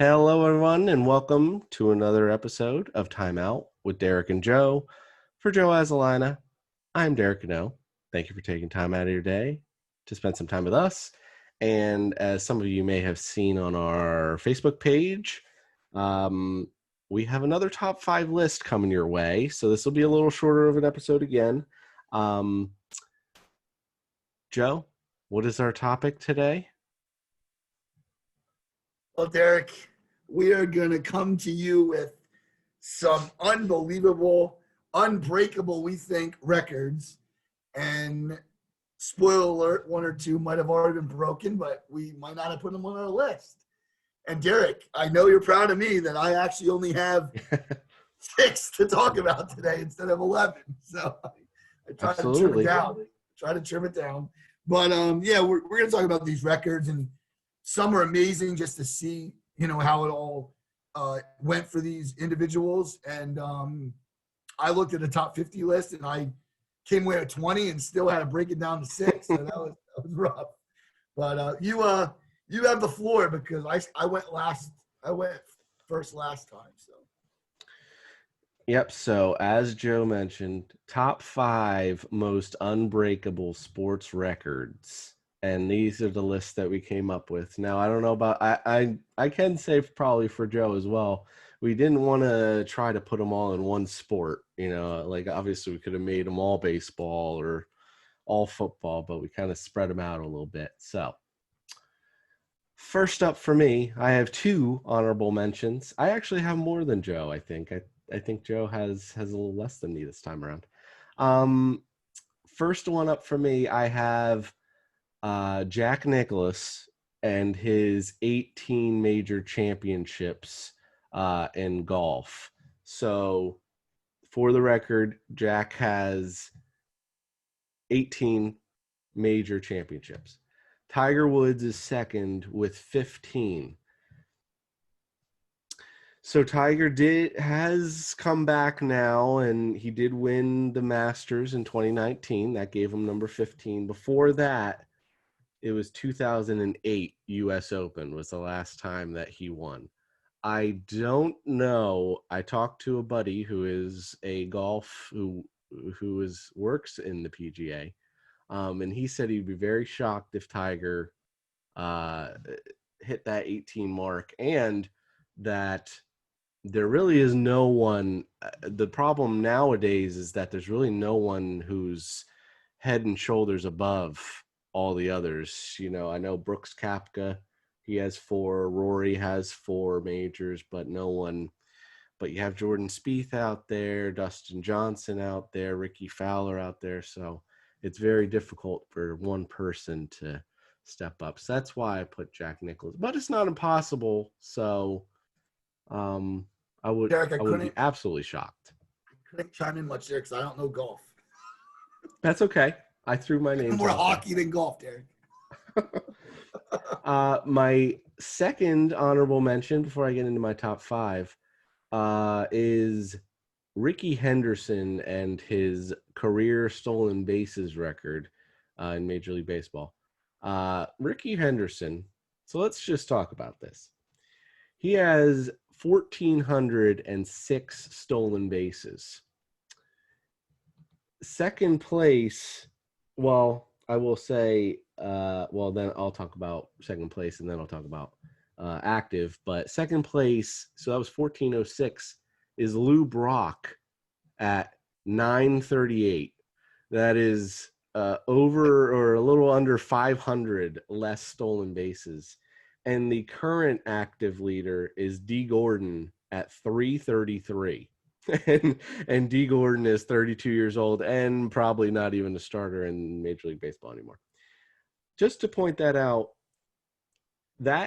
Hello, everyone, and welcome to another episode of Time Out with Derek and Joe. For Joe Azalina, I'm Derek Gano. Thank you for taking time out of your day to spend some time with us. And as some of you may have seen on our Facebook page, we have another top 5 list coming your way. So this will be a little shorter of an episode again. Joe, what is our topic today? Well, Derek, we are going to come to you with some unbelievable, unbreakable, we think, records. And spoiler alert, one or two might have already been broken, but we might not have put them on our list. And Derek, I know you're proud of me that I actually only have 6 to talk about today instead of 11. So I try to trim it down. But yeah, we're going to talk about these records, and some are amazing just to see, how it all went for these individuals. And I looked at the top 50 list, and I came away with 20 and still had to break it down to 6. So that was rough. But you have the floor because I went last. I went first last time. So. Yep. So as Joe mentioned, top 5 most unbreakable sports records. And these are the lists that we came up with. Now, I don't know about, I can say probably for Joe as well, we didn't want to try to put them all in one sport. Like obviously we could have made them all baseball or all football, but we kind of spread them out a little bit. So first up for me, I have 2 honorable mentions. I actually have more than Joe, I think. I think Joe has a little less than me this time around. First one up for me, I have Jack Nicklaus and his 18 major championships in golf. So for the record, Jack has 18 major championships. Tiger Woods is second with 15. So Tiger has come back now, and he did win the Masters in 2019. That gave him number 15. Before that, it was 2008 U.S. Open was the last time that he won. I don't know. I talked to a buddy who is a who works in the PGA, and he said he'd be very shocked if Tiger hit that 18 mark, and that there really is no one. The problem nowadays is that there's really no one who's head and shoulders above all the others. I know Brooks Koepka, he has 4. Rory has 4 majors, but no one. But you have Jordan Spieth out there, Dustin Johnson out there, Ricky Fowler out there. So it's very difficult for one person to step up. So that's why I put Jack Nicklaus. But it's not impossible. So I would be absolutely shocked. I couldn't chime in much there because I don't know golf. That's okay. I threw my name. More hockey than golf, Derek. My second honorable mention before I get into my top 5 is Ricky Henderson and his career stolen bases record in Major League Baseball. Ricky Henderson. So let's just talk about this. He has 1,406 stolen bases. Second place, well, I will say, then I'll talk about second place and then I'll talk about active. But second place, so that was 1,406, is Lou Brock at 938. That is over or a little under 500 less stolen bases. And the current active leader is D. Gordon at 333. and D. Gordon is 32 years old and probably not even a starter in Major League Baseball anymore. Just to point that out,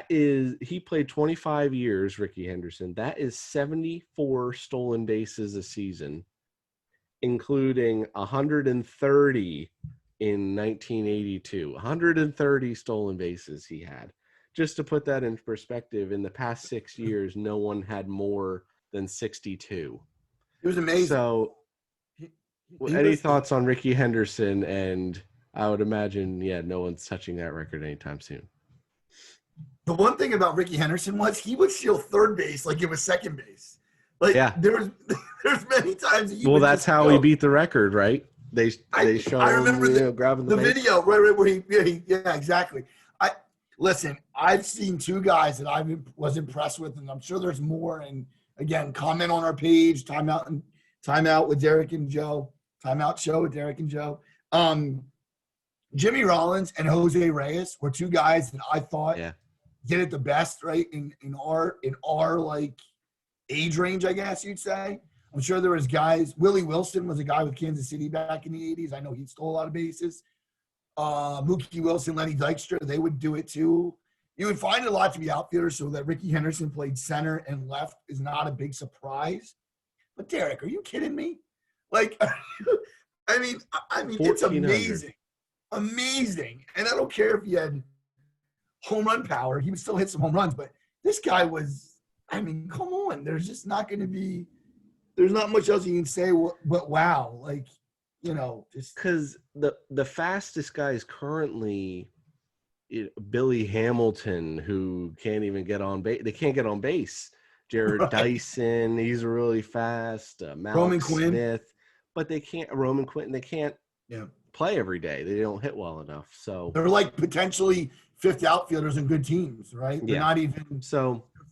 he played 25 years, Ricky Henderson. That is 74 stolen bases a season, including 130 in 1982. 130 stolen bases he had. Just to put that in perspective, in the past 6 years, no one had more than 62. It was amazing. So, any thoughts on Ricky Henderson? And I would imagine, no one's touching that record anytime soon. The one thing about Ricky Henderson was he would steal third base like it was second base. Like Yeah. there's many times that he Well, would that's just how he go. beat the record, right? They I show him, remember grabbing the the base. video right where yeah, exactly. I listen. I've seen two guys that was impressed with, and I'm sure there's more. And again, comment on our page, timeout with Derek and Joe, timeout show with Derek and Joe. Jimmy Rollins and Jose Reyes were two guys that I thought did it the best, right? In our like age range, I guess you'd say. I'm sure there was guys. Willie Wilson was a guy with Kansas City back in the 80s. I know he stole a lot of bases. Mookie Wilson, Lenny Dykstra, they would do it too. You would find a lot to be outfielders, so that Ricky Henderson played center and left is not a big surprise. But Derek, are you kidding me? Like, I mean, it's amazing, amazing. And I don't care if he had home run power; he would still hit some home runs. But this guy was, I mean, come on. There's just not going to be. There's not much else you can say, but wow, like, just because the fastest guy is currently Billy Hamilton, who can't even get on base. They can't get on base. Jared Dyson, he's really fast. Malik Smith, but they can't. Roman Quinton, they can't play every day. They don't hit well enough. So they're like potentially fifth outfielders in good teams, right? They're not even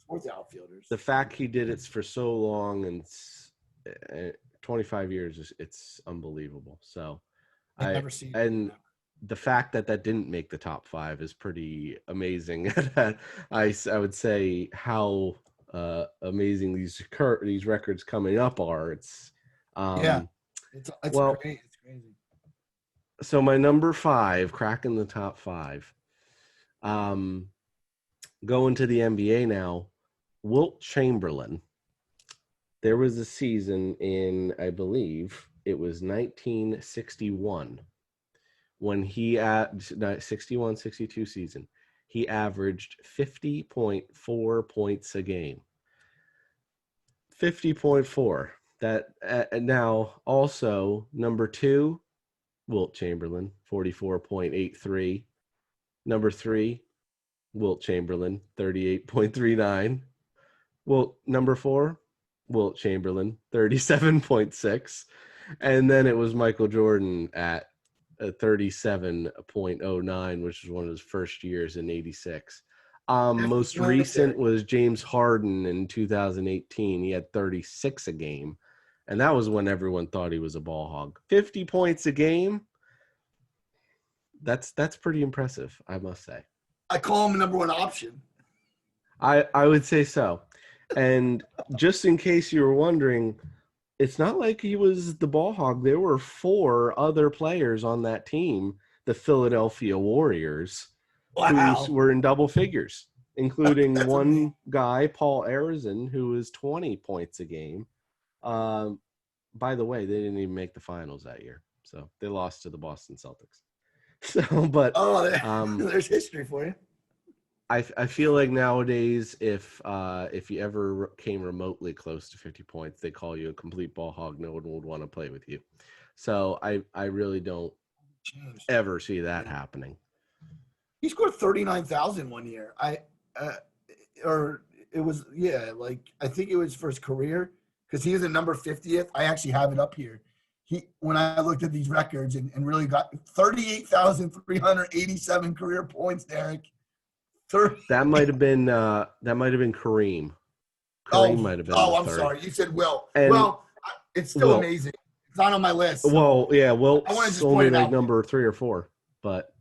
fourth outfielders. The fact he did it for so long and 25 years, it's unbelievable. So I've never seen and the fact that didn't make the top 5 is pretty amazing. I would say how amazing these records coming up are. It's great. It's crazy. So my number 5, cracking the top 5. Going to the NBA now, Wilt Chamberlain. There was a season in, I believe, it was 1961 when he 61-62 season, he averaged 50.4 points a game. 50.4. That now also number 2, Wilt Chamberlain, 44.83. Number 3, Wilt Chamberlain, 38.39. Well, number 4, Wilt Chamberlain, 37.6. And then it was Michael Jordan at 37.09, which was one of his first years in 86. Most recent was James Harden in 2018. He had 36 a game. And that was when everyone thought he was a ball hog. 50 points a game. That's pretty impressive, I must say. I call him the number 1 option. I would say so. And just in case you were wondering, it's not like he was the ball hog. There were 4 other players on that team, the Philadelphia Warriors, who were in double figures, including one amazing guy, Paul Arizin, who was 20 points a game. By the way, they didn't even make the finals that year. So they lost to the Boston Celtics. So, but there's history for you. I feel like nowadays, if you ever came remotely close to 50 points, they call you a complete ball hog. No one would want to play with you. So I really don't ever see that happening. He scored 39,000 one year. I think it was for his career because he was at number 50th. I actually have it up here. When I looked at these records and really got 38,387 career points, Derek. That might have been Kareem. Kareem might have been. I'm sorry. You said Will. It's still amazing. It's not on my list. So well, yeah. Well, I want to just only point it like out. Number 3 or 4, but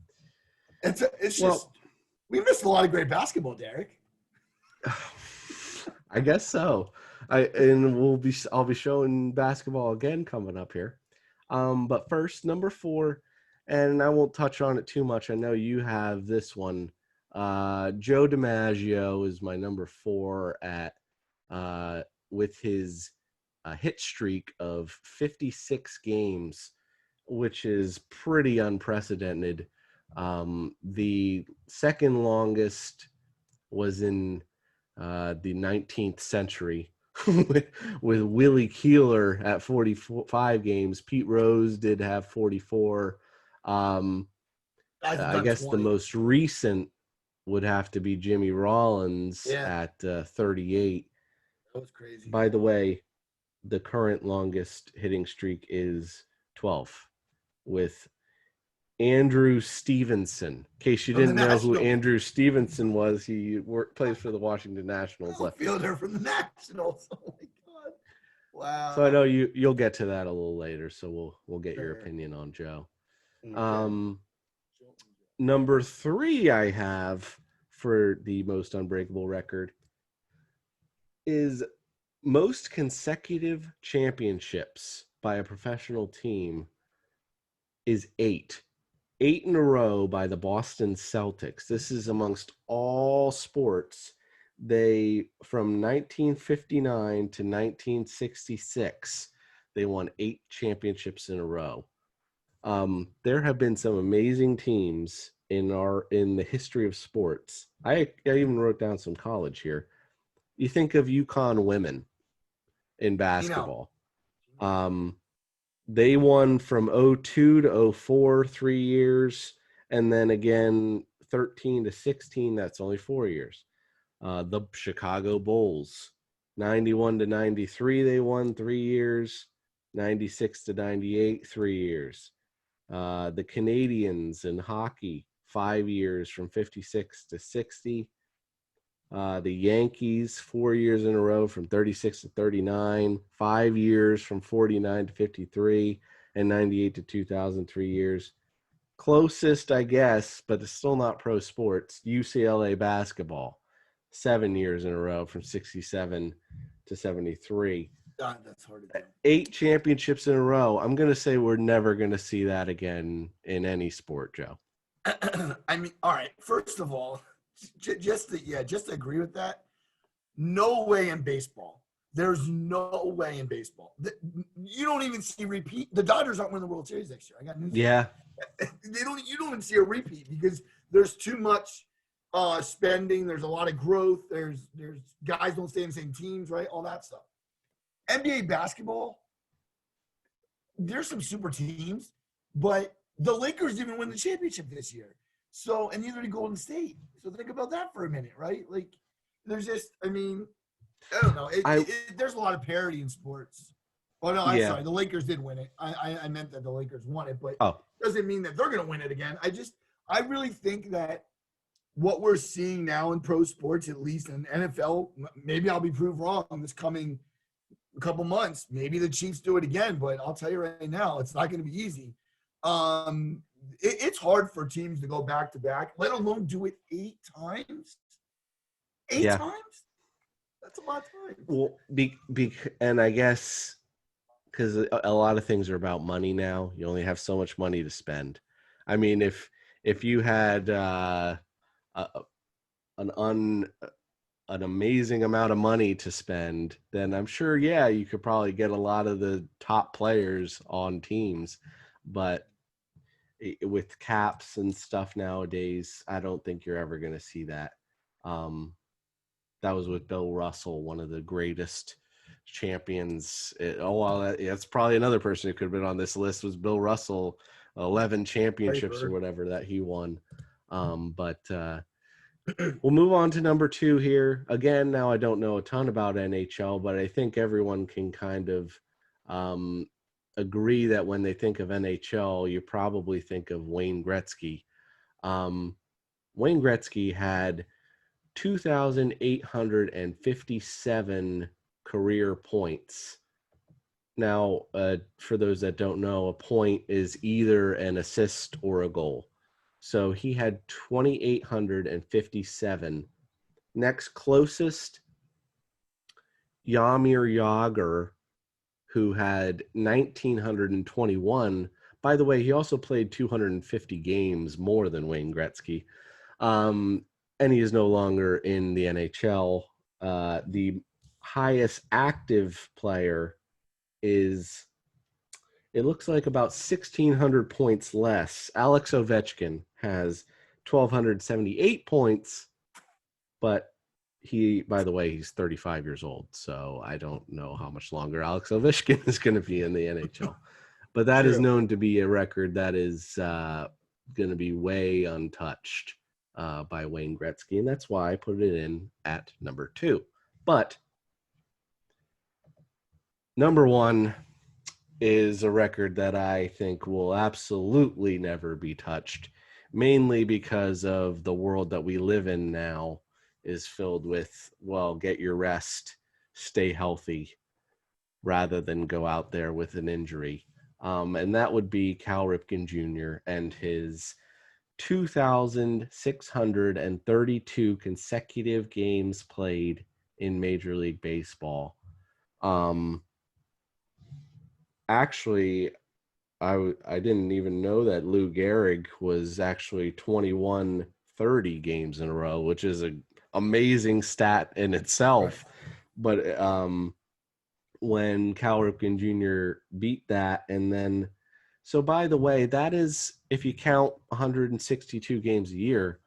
it's just we missed a lot of great basketball, Derek. I guess so. I'll be showing basketball again coming up here. But first, number 4, and I won't touch on it too much. I know you have this one. Joe DiMaggio is my number 4 at with his hit streak of 56 games, which is pretty unprecedented. The second longest was in the 19th century with Willie Keeler at 45 games. Pete Rose did have 44. I guess 20. The most recent would have to be Jimmy Rollins Yeah, at 38. that was crazy. By the way, the current longest hitting streak is 12 with Andrew Stevenson. In case you From the didn't know who Nationals. Andrew Stevenson was, he plays for the Washington Nationals. Outfielder from the Nationals. Oh my God. So I Wow. know you'll get to that a little later. So we'll get your Sure. opinion on Joe. Okay. Number 3 I have for the most unbreakable record is most consecutive championships by a professional team is 8. 8 in a row by the Boston Celtics. This is amongst all sports. They, from 1959 to 1966, they won 8 championships in a row. There have been some amazing teams in the history of sports. I even wrote down some college here. You think of UConn women in You know, basketball. Um, they won from '02 to '04, 3 years, and then again 13 to 16. That's only 4 years. The Chicago Bulls, 91 to 93, they won 3 years. 96 to 98, 3 years. The Canadians in hockey, 5 years from 56 to 60. The Yankees, 4 years in a row from 36 to 39, 5 years from 49 to 53, and 98 to 2000, 3 years. Closest, I guess, but it's still not pro sports, UCLA basketball, 7 years in a row from 67 to 73. God, that's hard to do. 8 championships in a row. I'm going to say we're never going to see that again in any sport, Joe. I mean, all right. First of all, just to agree with that. No way in baseball. There's no way in baseball. You don't even see repeat. The Dodgers aren't winning the World Series next year. I got news. Yeah. You don't even see a repeat because there's too much spending. There's a lot of growth. There's guys don't stay in the same teams, right? All that stuff. NBA basketball, there's some super teams, but the Lakers didn't win the championship this year. So, and neither did Golden State. So think about that for a minute, right? Like, there's just, I mean, I don't know. There's a lot of parity in sports. Oh no, I'm Yeah. sorry. The Lakers did win it. I meant that the Lakers won it, but Oh, doesn't mean that they're going to win it again. I really think that what we're seeing now in pro sports, at least in NFL, maybe I'll be proved wrong this coming couple months. Maybe the Chiefs do it again, but I'll tell you right now, it's not going to be easy. It's hard for teams to go back to back, let alone do it 8 times. Eight yeah. times? That's a lot of times. Well, and I guess because a lot of things are about money now. You only have so much money to spend. I mean, if you had an amazing amount of money to spend, then I'm sure, yeah, you could probably get a lot of the top players on teams. But with caps and stuff nowadays, I don't think you're ever going to see that. That was with Bill Russell, one of the greatest champions. That's probably another person who could have been on this list was Bill Russell, 11 championships or whatever that he won. But we'll move on to number 2 here. Again, now I don't know a ton about NHL, but I think everyone can kind of agree that when they think of NHL, you probably think of Wayne Gretzky. Wayne Gretzky had 2,857 career points. Now, for those that don't know, a point is either an assist or a goal. So he had 2,857. Next closest, Jaromir Jagr, who had 1,921. By the way, he also played 250 games more than Wayne Gretzky. And he is no longer in the NHL. The highest active player is, it looks like about 1,600 points less. Alex Ovechkin has 1,278 points, but by the way, he's 35 years old, so I don't know how much longer Alex Ovechkin is going to be in the NHL. But that is known to be a record that is going to be way untouched. by Wayne Gretzky, and that's why I put it in at number 2. But number 1 is a record that I think will absolutely never be touched, mainly because of the world that we live in now is filled with, well, get your rest, stay healthy, rather than go out there with an injury. And that would be Cal Ripken Jr. and his 2,632 consecutive games played in Major League Baseball. Actually, I didn't even know that Lou Gehrig was actually 2130 games in a row, which is an amazing stat in itself. Right. But when Cal Ripken Jr. beat that, and then, so by the way, that is, if you count 162 games a year,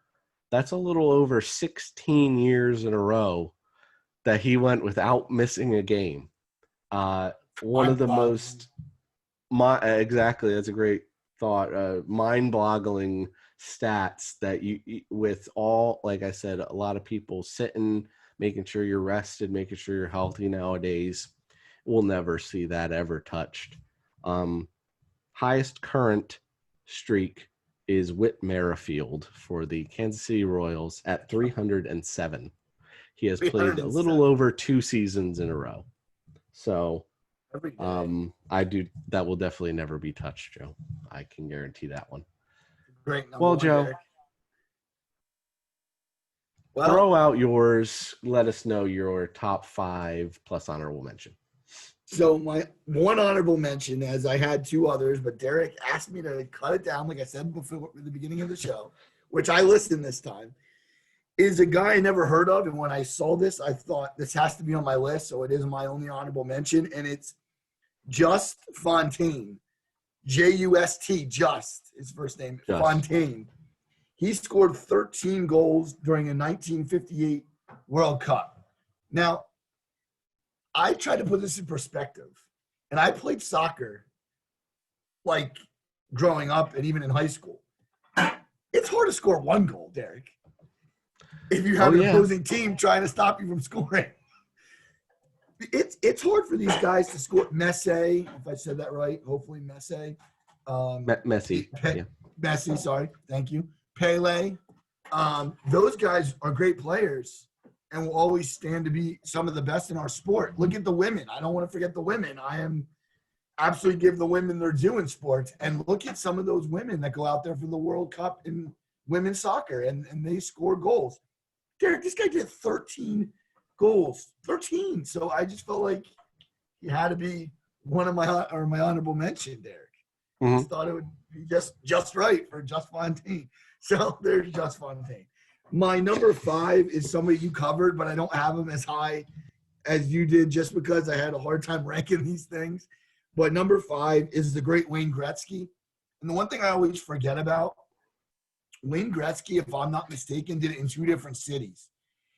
that's a little over 16 years in a row that he went without missing a game. One of the most, exactly, that's a great thought, mind-boggling stats that you, with all, like I said, a lot of people sitting, making sure you're rested, making sure you're healthy nowadays. We'll never see that ever touched. Highest current streak is Whit Merrifield for the Kansas City Royals at 307. He has played a little over 2 seasons in a row. So that will definitely never be touched, Joe. I can guarantee that one. Great number. Well, Joe, throw out yours. Let us know your top 5 plus honorable mention. So my one honorable mention, as I had 2 others, but Derek asked me to cut it down, like I said before at the beginning of the show, which I listened this time, is a guy I never heard of. And when I saw this, I thought this has to be on my list. So it is my only honorable mention. And it's Just Fontaine. J-U-S-T, Just, his first name, Just. Fontaine. He scored 13 goals during a 1958 World Cup. Now, I try to put this in perspective, and I played soccer like growing up and even in high school. It's hard to score 1 goal, Derek, if you have an opposing team trying to stop you from scoring. It's hard for these guys to score. Messi, if I said that right, hopefully Messi. Messi. Messi, sorry. Thank you. Pele. Those guys are great players and will always stand to be some of the best in our sport. Look at the women. I don't want to forget the women. I am absolutely give the women their due in sports. And look at some of those women that go out there for the World Cup in women's soccer, and they score goals. Derek, this guy did 13 goals. 13. So I just felt like he had to be one of my honorable mention, Derek. I just thought it would be just right for Just Fontaine. So there's Just Fontaine. My number 5 is somebody you covered, but I don't have him as high as you did just because I had a hard time ranking these things. But number 5 is the great Wayne Gretzky. And the one thing I always forget about, Wayne Gretzky, if I'm not mistaken, did it in 2 different cities.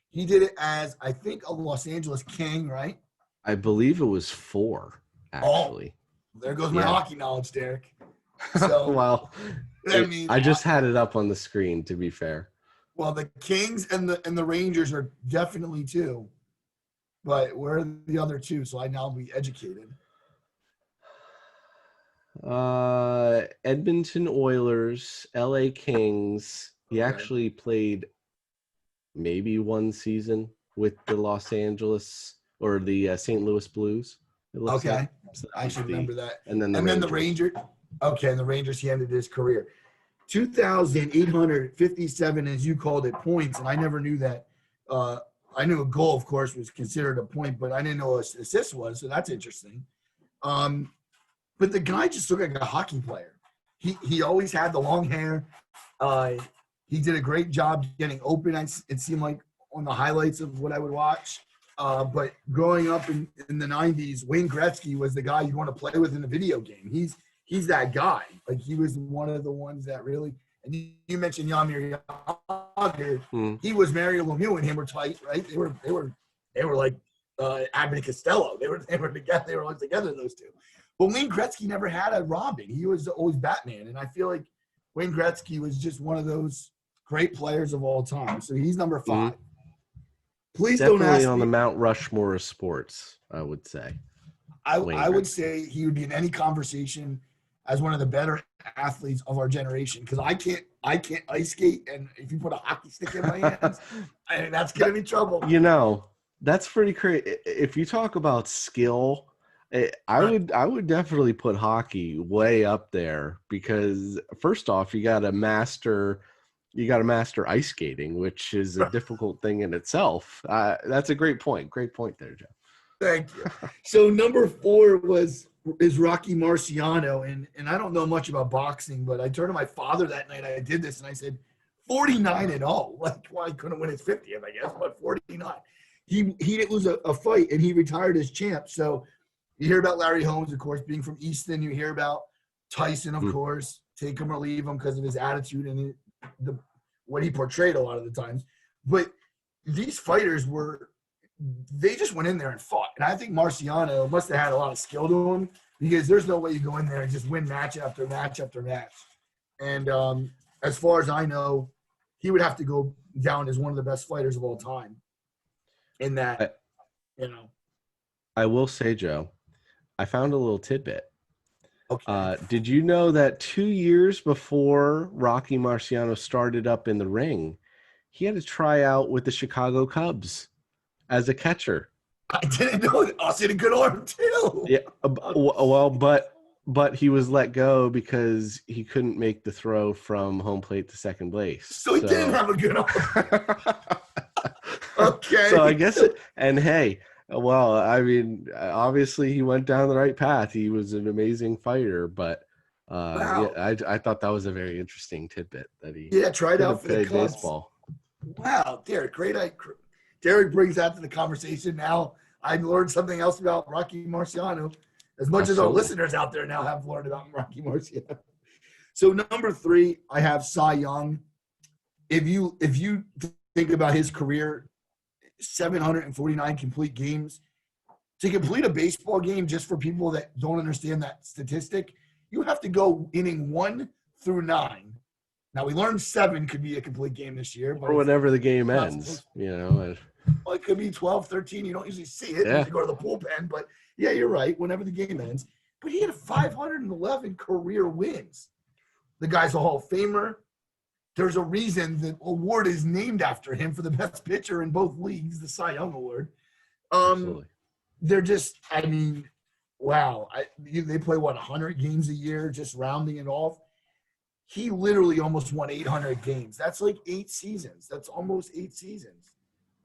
He did it as, I think, a Los Angeles King, right? I believe it was 4, actually. Oh, there goes my hockey knowledge, Derek. So, well, I just had it up on the screen, to be fair. Well, the Kings and the Rangers are definitely 2. But where are the other 2? So I now be educated. Edmonton Oilers, LA Kings. He actually played maybe 1 season with the Los Angeles or the St. Louis Blues. Okay. Like. So I should remember that. And then the Rangers. Okay, and the Rangers, he ended his career. 2,857, as you called it, points, and I never knew that. I knew a goal, of course, was considered a point, but I didn't know what assist was, so that's interesting. But the guy just looked like a hockey player. He always had the long hair. He did a great job getting open, it seemed like, on the highlights of what I would watch. But growing up in the 90s, Wayne Gretzky was the guy you'd want to play with in a video game. He's that guy. Like, he was one of the ones that really – and you mentioned Jaromir Jagr. He was Mario Lemieux and him were tight, right? They were like Abbott and Costello. They were together. They were all together, those 2. But Wayne Gretzky never had a Robin. He was always Batman. And I feel like Wayne Gretzky was just one of those great players of all time. So he's number 5. Mhm. Please don't Definitely ask on the me. Mount Rushmore of sports, I would say. I Wayne would Gretzky. say he would be in any conversation as one of the better athletes of our generation, because I can't ice skate, and if you put a hockey stick in my hands, that's getting me trouble. You know, that's pretty crazy. If you talk about skill, Right. I would definitely put hockey way up there because first off, you got to master ice skating, which is a difficult thing in itself. That's a great point. Great point there, Jeff. Thank you. So number 4 is Rocky Marciano, and I don't know much about boxing, but I turned to my father that night. I did this, and I said, 49-0. Like, well, he couldn't win his 50th, I guess, but 49. He it was a fight, and he retired as champ. So you hear about Larry Holmes, of course, being from Easton. You hear about Tyson, of Mm. course, take him or leave him because of his attitude and what he portrayed a lot of the times. But these fighters they just went in there and fought. And I think Marciano must have had a lot of skill to him, because there's no way you go in there and just win match after match after match. And as far as I know, he would have to go down as one of the best fighters of all time. In that, I, you know. I will say, Joe, I found a little tidbit. Okay. Did you know that 2 years before Rocky Marciano started up in the ring, he had to try out with the Chicago Cubs as a catcher? I didn't know that. Also, had a good arm too. Yeah, well, but he was let go because he couldn't make the throw from home plate to second base. So he didn't have a good arm. So I Okay. guess and hey, well, I mean, obviously he went down the right path. He was an amazing fighter, but yeah, Wow. I thought that was a very interesting tidbit that he Yeah, tried could out have for the played Cubs. baseball. Wow, Derek, great. Derek brings that to the conversation. Now I learned something else about Rocky Marciano, as much as our Absolutely. listeners out there now have learned about Rocky Marciano. So number 3, I have Cy Young. If you think about his career, 749 complete games. To complete a baseball game, just for people that don't understand that statistic, you have to go inning 1 through 9. Now we learned 7 could be a complete game this year, but Or it's whenever the game not ends, supposed to. you know. And, Well, it could be 12, 13. You don't usually see it unless yeah. you go to the bullpen. But yeah, you're right. Whenever the game ends. But he had 511 career wins. The guy's a Hall of Famer. There's a reason the award is named after him for the best pitcher in both leagues, the Cy Young Award. Absolutely. They're just, I mean, wow. They play, 100 games a year, just rounding it off. He literally almost won 800 games. That's like 8 seasons. That's almost 8 seasons.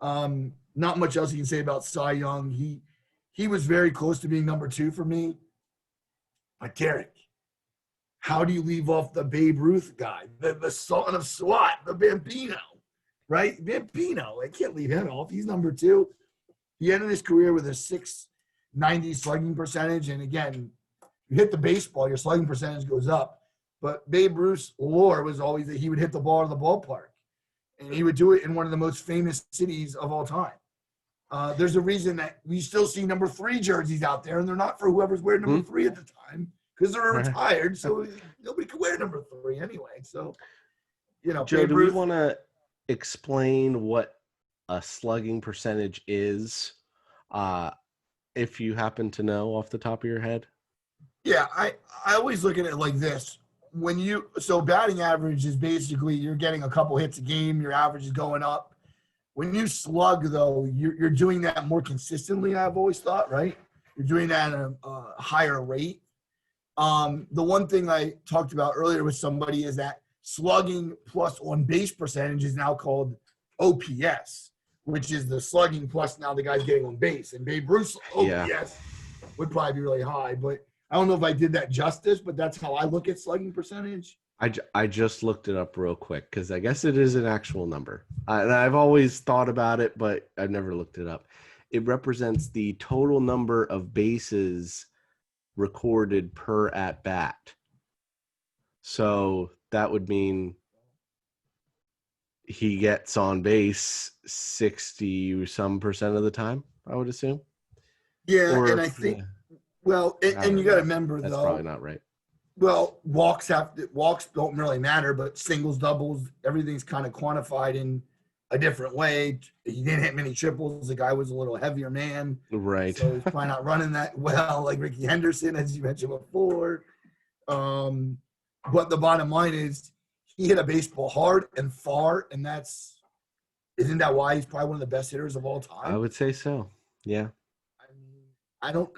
Not much else you can say about Cy Young. He was very close to being number 2 for me. But Derek, how do you leave off the Babe Ruth guy, the son of SWAT, the Bambino, right? Bambino, I can't leave him off. He's number 2. He ended his career with a 690 slugging percentage. And again, you hit the baseball, your slugging percentage goes up. But Babe Ruth's lore was always that he would hit the ball to the ballpark. And he would do it in one of the most famous cities of all time. There's a reason that we still see number 3 jerseys out there, and they're not for whoever's wearing number 3 at the time, because they're retired. So nobody could wear number 3 anyway. So, Joe, Babe do we Ruth. want to explain what a slugging percentage is, if you happen to know off the top of your head? Yeah, I always look at it like this. So batting average is basically you're getting a couple hits a game, your average is going up. When you slug, though, you're doing that more consistently, I've always thought, right? You're doing that at a higher rate. The one thing I talked about earlier with somebody is that slugging plus on base percentage is now called OPS, which is the slugging plus now the guy's getting on base. And Babe Ruth's OPS would probably be really high, but I don't know if I did that justice, but that's how I look at slugging percentage. I just looked it up real quick because I guess it is an actual number. And I've always thought about it, but I've never looked it up. It represents the total number of bases recorded per at bat. So that would mean he gets on base 60 some percent of the time, I would assume. Yeah, Or and I think, well, and you got to remember, that's though, probably not right. Well, walks don't really matter, but singles, doubles, everything's kind of quantified in a different way. He didn't hit many triples. The guy was a little heavier man, Right. so he's probably not running that well, like Ricky Henderson, as you mentioned before. Um, but the bottom line is, he hit a baseball hard and far, and isn't that why he's probably one of the best hitters of all I time? would say so. Yeah. I mean, I don't,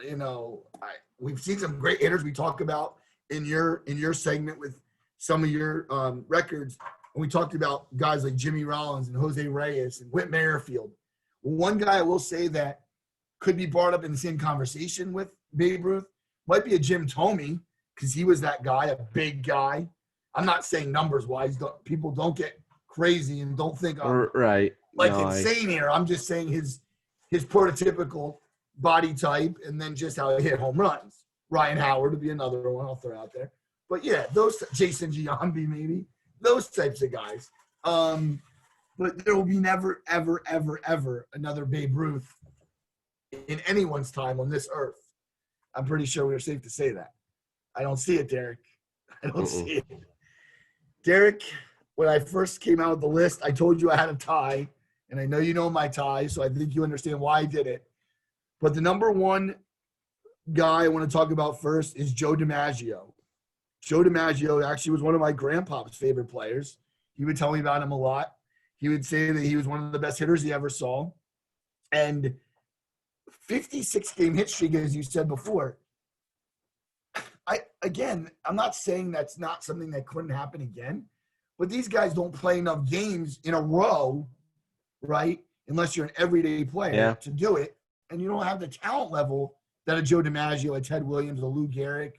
we've seen some great hitters we talk about in your segment with some of your records, and we talked about guys like Jimmy Rollins and Jose Reyes and Whit Merrifield. One guy I will say that could be brought up in the same conversation with Babe Ruth might be a Jim Thome, because he was that guy, a big guy. I'm not saying numbers wise, people don't get crazy and don't think I'm Right. like No, insane here. I'm just saying his prototypical body type, and then just how he hit home runs. Ryan Howard would be another one I'll throw out there. But yeah, those Jason Giambi, maybe those types of guys. But there will be never, ever, ever, ever another Babe Ruth in anyone's time on this earth. I'm pretty sure we are safe to say that. I don't see it, Derek. I don't see it. Derek, when I first came out with the list, I told you I had a tie, and I know you know my tie, so I think you understand why I did it. But the number one guy I want to talk about first is Joe DiMaggio. Joe DiMaggio actually was one of my grandpa's favorite players. He would tell me about him a lot. He would say that he was one of the best hitters he ever saw. And 56-game hit streak, as you said before. I'm not saying that's not something that couldn't happen again, but these guys don't play enough games in a row, right? Unless you're an everyday player to do it. And you don't have the talent level that a Joe DiMaggio, a Ted Williams, a Lou Gehrig.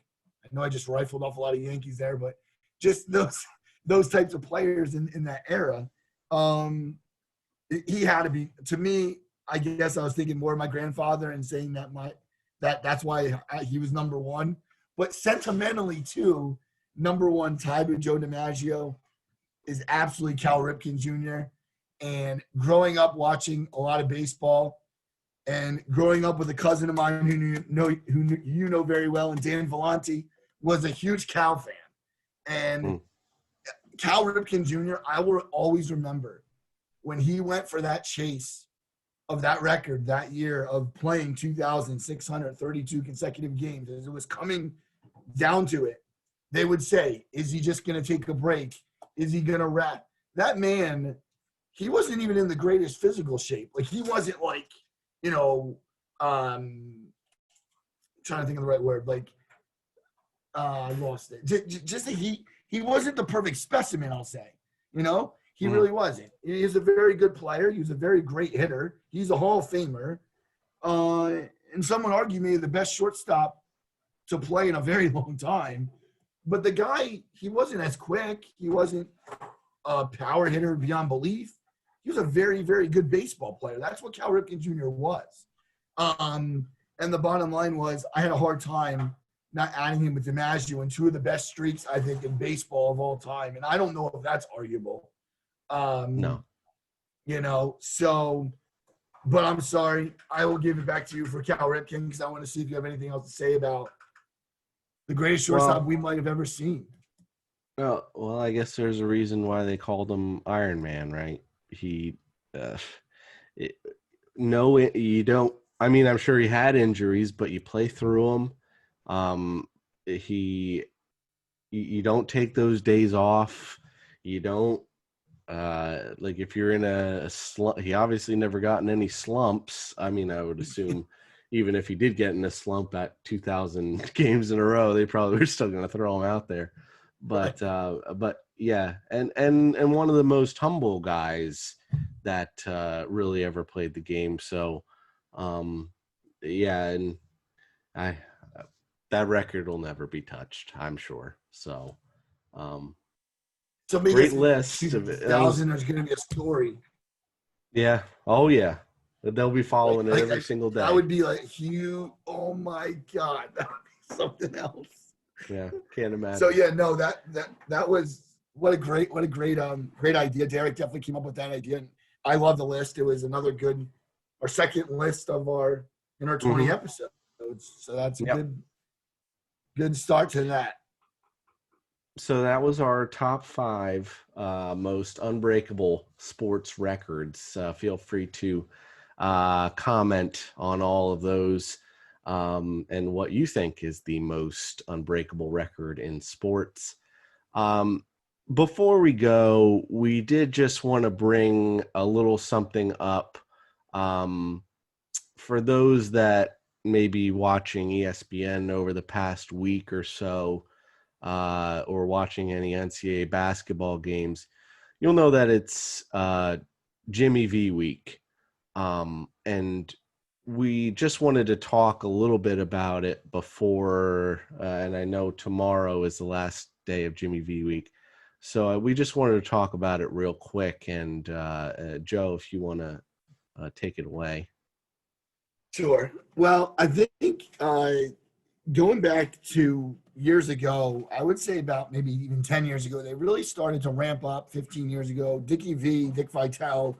I know I just rifled off a lot of Yankees there, but just those types of players in that era. He had to be, to me, I guess I was thinking more of my grandfather and saying that's why he was number one. But sentimentally, too, number one tied with Joe DiMaggio is absolutely Cal Ripken Jr. And growing up watching a lot of baseball, and growing up with a cousin of mine who you know very well, and Dan Vellante, was a huge Cal fan. And Cal Ripken Jr., I will always remember when he went for that chase of that record that year of playing 2,632 consecutive games, as it was coming down to it, they would say, is he just going to take a break? Is he going to rest? That man, he wasn't even in the greatest physical shape. Like, he wasn't like, trying to think of the right word. Like, I lost it. Just that he wasn't the perfect specimen, I'll say. He really wasn't. He's a very good player. He was a very great hitter. He's a Hall of Famer. And someone argued maybe the best shortstop to play in a very long time. But the guy, he wasn't as quick. He wasn't a power hitter beyond belief. He was a very, very good baseball player. That's what Cal Ripken Jr. was. And the bottom line was, I had a hard time not adding him with DiMaggio in two of the best streaks, I think, in baseball of all time. And I don't know if that's arguable. No. So, but I'm sorry. I will give it back to you for Cal Ripken, because I want to see if you have anything else to say about the greatest shortstop we might have ever seen. Well, I guess there's a reason why they called him Iron Man, right? You don't. I mean, I'm sure he had injuries, but you play through them. You don't take those days off. You don't. Like, if you're in a slump, he obviously never gotten any slumps. I mean, I would assume even if he did get in a slump at 2,000 games in a row, they probably were still going to throw him out there. But yeah, and one of the most humble guys that really ever played the game. So, yeah, and that record will never be touched, I'm sure. So, great list. 2000, there's going to be a story. Yeah. Oh, yeah. They'll be following it every single day. That would be like huge. Oh my God, that would be something else. Yeah, can't imagine. So yeah, no, that was what a great idea. Derek definitely came up with that idea, and I love the list. It was our second list of our 20 episodes. So that's a good start to that. So that was our top five most unbreakable sports records. Feel free to comment on all of those and what you think is the most unbreakable record in sports. Um, Before we go, we did just want to bring a little something up um, for those that may be watching ESPN over the past week or so, or watching any NCAA basketball games. You'll know that it's Jimmy V week. And we just wanted to talk a little bit about it before, and I know tomorrow is the last day of Jimmy V week. So we just wanted to talk about it real quick. And Joe, if you want to take it away. Sure. Well, I think going back to years ago, I would say about maybe even 10 years ago, they really started to ramp up 15 years ago. Dick Vitale,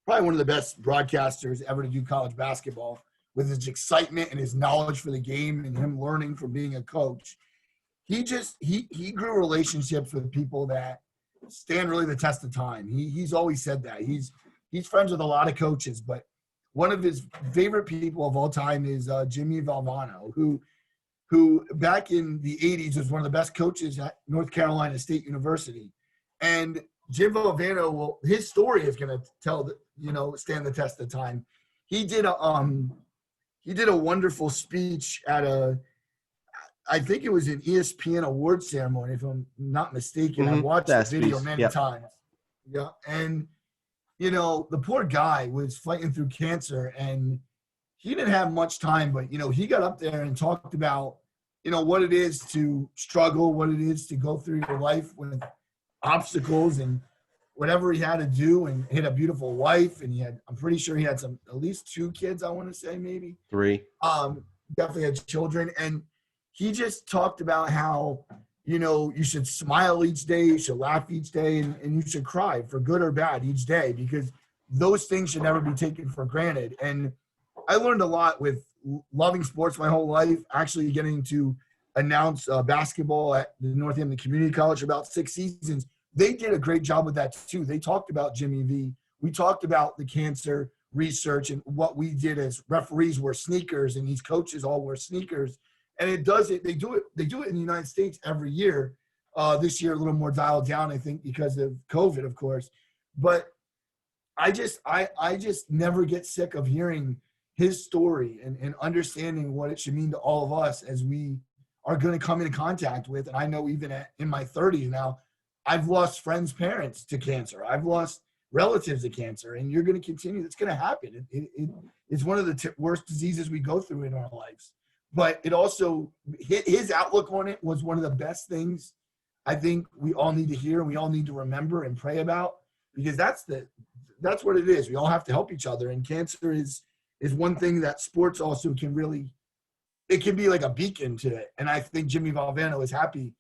probably one of the best broadcasters ever to do college basketball, with his excitement and his knowledge for the game and him learning from being a coach. He grew relationships with people that stand really the test of time. He's always said that. He's friends with a lot of coaches, but one of his favorite people of all time is Jimmy Valvano, who back in the 80s was one of the best coaches at North Carolina State University. And Jim Valvano, his story is going to stand the test of time. He did a wonderful speech at I think it was an ESPN award ceremony, if I'm not mistaken. I watched the video many times. Yeah. And, the poor guy was fighting through cancer, and he didn't have much time, but, he got up there and talked about, what it is to struggle, what it is to go through your life with obstacles and whatever he had to do. And he had a beautiful wife, and I'm pretty sure he had at least 2 kids, I want to say, maybe 3. Definitely had children. And he just talked about how, you should smile each day, you should laugh each day, and you should cry for good or bad each day, because those things should never be taken for granted. And I learned a lot with loving sports my whole life, actually getting to announce basketball at the Northampton Community College for about 6 seasons. They did a great job with that too. They talked about Jimmy V. We talked about the cancer research, and what we did as referees wore sneakers, and these coaches all wore sneakers. And they do it in the United States every year. This year a little more dialed down, I think, because of COVID, of course. But I just never get sick of hearing his story and understanding what it should mean to all of us as we are going to come into contact with. And I know even in my 30s now, I've lost friends' parents to cancer. I've lost relatives to cancer, and you're going to continue. It's going to happen. It's one of the worst diseases we go through in our lives. But it also, his outlook on it was one of the best things I think we all need to hear, and we all need to remember and pray about, because that's what it is. We all have to help each other. And cancer is one thing that sports also can really, it can be like a beacon to it. And I think Jimmy Valvano is happy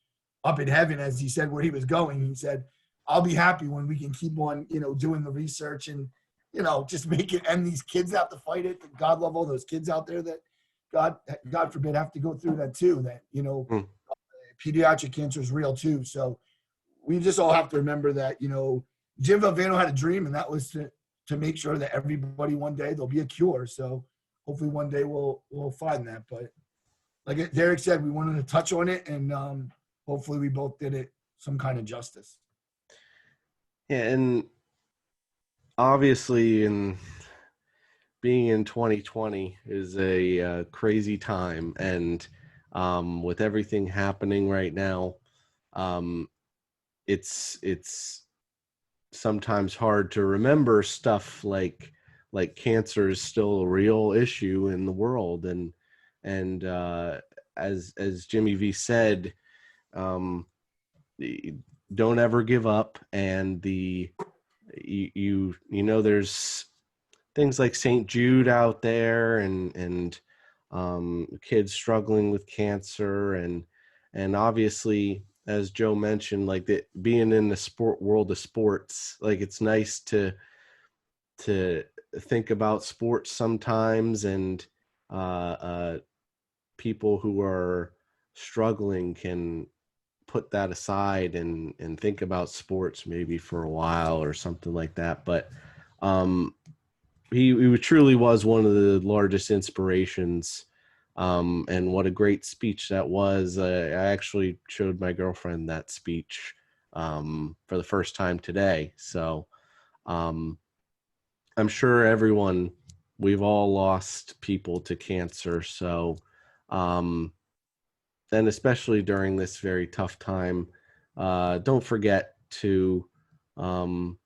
up in heaven, as he said, where he was going. He said, I'll be happy when we can keep on, doing the research and, just make it, and these kids have to fight it. God love all those kids out there that God forbid have to go through that too, that, pediatric cancer is real too. So we just all have to remember that, Jim Valvano had a dream, and that was to make sure that everybody, one day there'll be a cure. So hopefully one day we'll find that. But like Derek said, we wanted to touch on it, and hopefully we both did it some kind of justice. Yeah, and obviously, being in 2020 is a crazy time, and with everything happening right now, it's sometimes hard to remember stuff like cancer is still a real issue in the world, and as Jimmy V said, don't ever give up. And there's things like St. Jude out there, and kids struggling with cancer, and obviously, as Joe mentioned, like being in the sport world of sports, like it's nice to think about sports sometimes, and people who are struggling can put that aside and think about sports maybe for a while or something like that. But he truly was one of the largest inspirations. And what a great speech that was. I actually showed my girlfriend that speech for the first time today. So um, I'm sure we've all lost people to cancer. So, and especially during this very tough time, don't forget to um,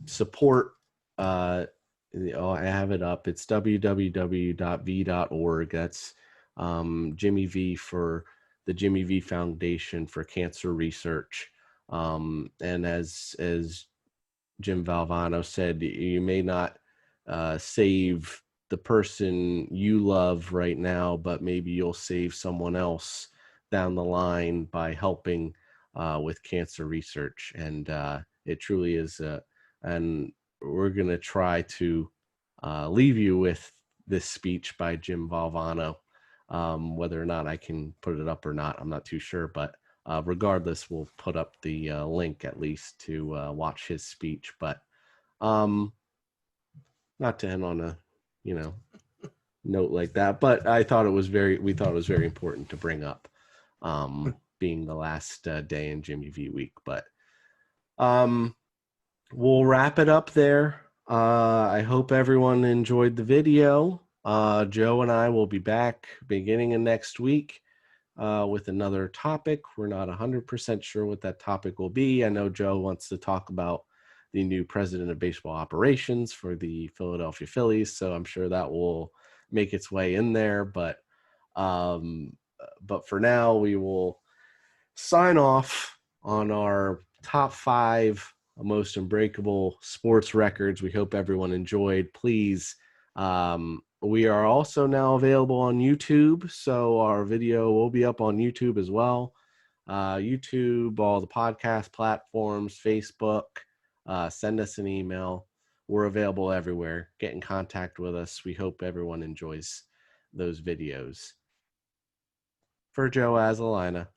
support. I have it up. It's www.v.org. That's Jimmy V for the Jimmy V Foundation for Cancer Research. And as Jim Valvano said, you may not save the person you love right now, but maybe you'll save someone else down the line by helping with cancer research. And it truly is. And we're going to try to leave you with this speech by Jim Valvano. Whether or not I can put it up or not, I'm not too sure, but regardless, we'll put up the link at least to watch his speech. But not to end on a, note like that, but we thought it was very important to bring up, being the last day in Jimmy V week. But we'll wrap it up there. I hope everyone enjoyed the video. Joe and I will be back beginning of next week with another topic. We're not 100% sure what that topic will be. I know Joe wants to talk about the new president of baseball operations for the Philadelphia Phillies, so I'm sure that will make its way in there. But for now, we will sign off on our top 5 most unbreakable sports records. We hope everyone enjoyed. Please, we are also now available on YouTube, so our video will be up on YouTube as well. YouTube, all the podcast platforms, Facebook. Send us an email. We're available everywhere. Get in contact with us. We hope everyone enjoys those videos. For Joe Azalina,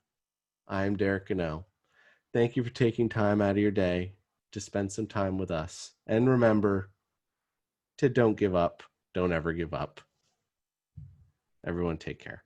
I'm Derek Gano. Thank you for taking time out of your day to spend some time with us. And remember to don't give up. Don't ever give up. Everyone take care.